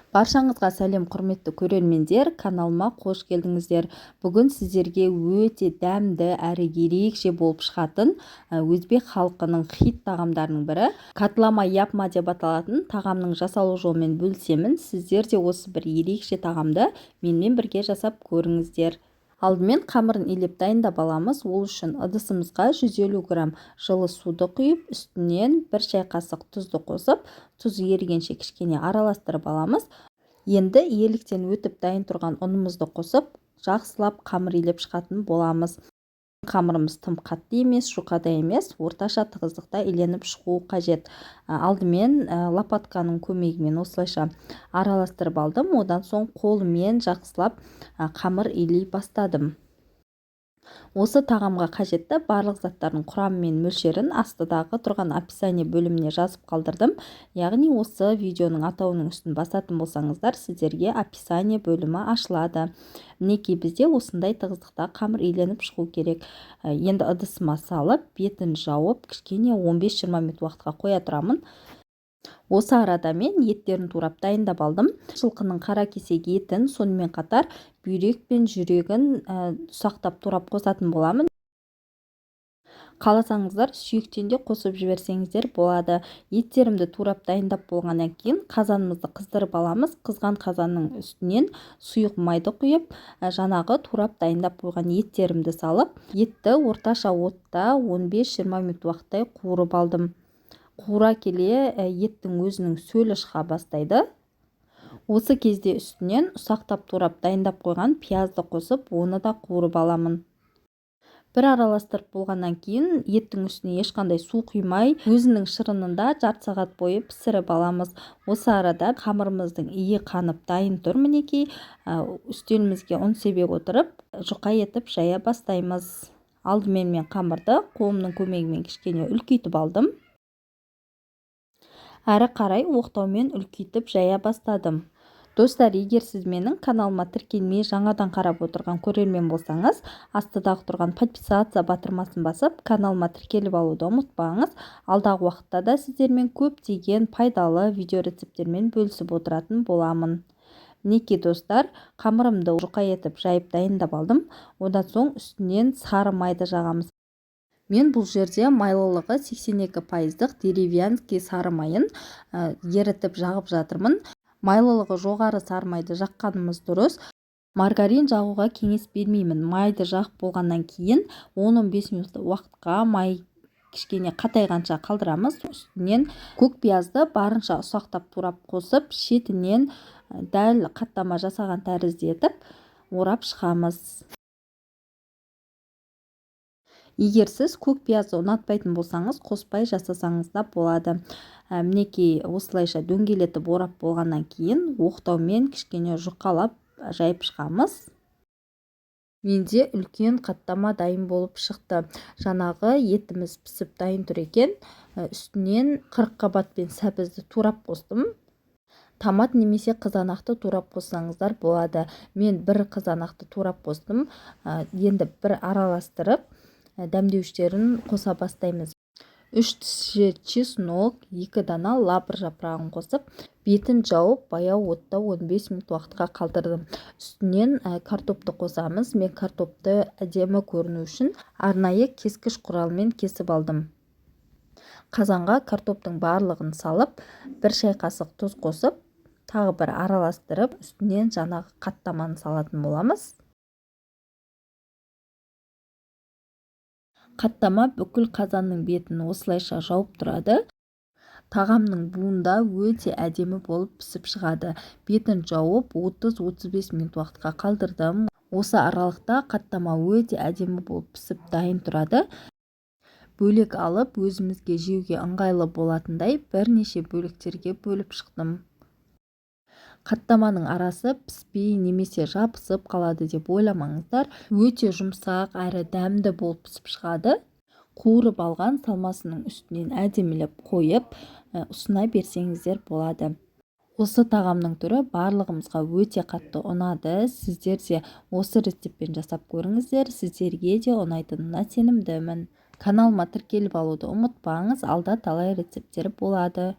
Баршаңызға сәлем, құрметті көрермендер, каналыма қош келдіңіздер. Бүгін сіздерге өте дәмді әрі ерекше болып шығатын өзбек халқының хит тағамдарының бірі катлама япма деп аталатын тағамның жасалу жолымен бөлісемін. Сіздер де осы бір ерекше тағамды менімен бірге жасап көріңіздер. Алдымен қамырын илеп дайындап аламыз. Ол үшін ыдысымызға 150 грамм жылы суды құйып, үстінен 1 шай қасық тұзды қосып, тұз ерігенше кішкене араластырып аламыз. Енді иеліктен өтіп дайын тұрған ұнымызды қосып, жақсылап қамыр илеп шығатын боламыз. Қамырымыз тым қатты емес, жұқа емес, орташа тығыздықта иленіп шығуы қажет. Алдымен лопатканың көмегімен осылайша араластырып алдым. Одан соң қолыммен жақсылап қамыр илей бастадым. Осы тағамға қажетті барлық заттардың құрамы мен мөлшерін астыдағы тұрған описание бөліміне жазып қалдырдым. Яғни осы видеоның атауының үстін басатын болсаңыздар, сіздерге описание бөлімі ашылады. Мінекей бізде осындай тығыздықта қамыр иленіп шығу керек. Енді ыдысыма салып, бетін жауып, кішкене 15-20 минут уақытқа қоя тұрамын. Осы арада мен еттерін турап дайындап алдым. Жылқының қара кесек етін, сонымен қатар бүйрек пен жүрегін ұсақтап турап қосатын боламын. Қаласаңыздар, сүйектен де қосып жіберсеңіздер болады. Еттерімді турап дайындап болғаннан кейін қазанымызды қыздырып аламыз. Қызған қазанның үстінен сұйық майды құйып, жаңағы турап дайындап қойған еттерімді салып, етті орташа отта 15-20 минут уақыттай қуырып алдым. Қуыра келе еттің өзінің сөлі шыға бастайды. Осы кезде үстінен ұсақтап турап дайындап қойған пиязды қосып, оны да қуырып аламын. Бір араластырып болғаннан кейін еттің үстіне ешқандай су құймай, өзінің шырынында жарты сағат бойы пісіріп аламыз. Осы арада қамырымыздың иі қанып дайын тұр. Мінекей үстелімізге ұн себе отырып, жұқа етіп жая бастаймыз. Алдымен мен қамырды қолымның көмегімен кішкене үлкейтіп алдым. Әрі қарай оқтаумен үлкейтіп жая бастадым. Достар, егер сіз менің каналыма тіркелмей жаңадан қарап отырған көрермен болсаңыз, астыдағы тұрған подписаться батырмасын басып, каналыма тіркеліп алуды ұмытпаңыз. Алдағы уақытта да сіздермен көптеген пайдалы видео рецепттермен бөлісіп отыратын боламын. Мінекей достар, қамырымды жұқа етіп жайып дайындап алдым. Одан соң үстінен сары майды жағамыз. Мен бұл жерде майлылығы 82%-ық деревянский сары майын ерітіп жағып жатырмын. Майлылығы жоғары сары майды жаққанымыз дұрыс. Маргарин жағуға кеңес бермеймін. Майды жағып болғаннан кейін 10-15 минут уақытқа май кішкене қатайғанша қалдырамыз. Үстінен көк пиязды барынша ұсақтап турап қосып, шетінен дәл қаттама жасаған тәрізді етіп орап шығамыз. Егер сіз көк пиязды ұнатпайтын болсаңыз, қоспай жасасаңыз да болады. Мінекей осылайша дөңгелетіп орап болғаннан кейін оқтаумен кішкене жұқалап жайып шығамыз. Менде үлкен қаттама дайын болып шықты. Жаңағы етіміз пісіп дайын тұр екен. Үстінен 40 қабатпен сәбізді турап қостым. Томат немесе қызанақты турап қоссаңыздар болады. Мен бір қызанақты турап қостым. Енді бір араластырып, дәмдеуіштерін қоса бастаймыз. 3 тісі чеснок, 2 дана лавр жапырағын қосып, бетін жауып, баяу отта 15 минут уақытқа қалдырдым. Үстінен картопты қосамыз. Мен картопты әдемі көріну үшін арнайы кескіш құралмен кесіп алдым. Қазанға картоптың барлығын салып, 1 шай қасық тұз қосып, тағы бір араластырып, үстінен жаңағы қаттаманы салатын боламыз. Қаттама бүкіл қазанның бетін осылайша жауып тұрады. Тағамның буында өте әдемі болып пісіп шығады. Бетін жауып 30-35 минут уақытқа қалдырдым. Осы аралықта қаттама өте әдемі болып пісіп дайын тұрады. Бөлек алып, өзімізге жеуге ыңғайлы болатындай бірнеше бөліктерге бөліп шықтым. Қаттаманың арасы піспей немесе жабысып қалады деп ойламаңыздар. Өте жұмсақ әрі дәмді болып пісіп шығады. Қуырып алған салмасының үстінен әдемілеп қойып, ұсына берсеңіздер болады. Осы тағамның түрі барлығымызға өте қатты ұнады. Сіздер де осы рецептпен жасап көріңіздер. Сіздерге де ұнайтынына сенімдімін. Каналыма тіркеліп алуды ұмытпаңыз, алда талай рецепттер болады.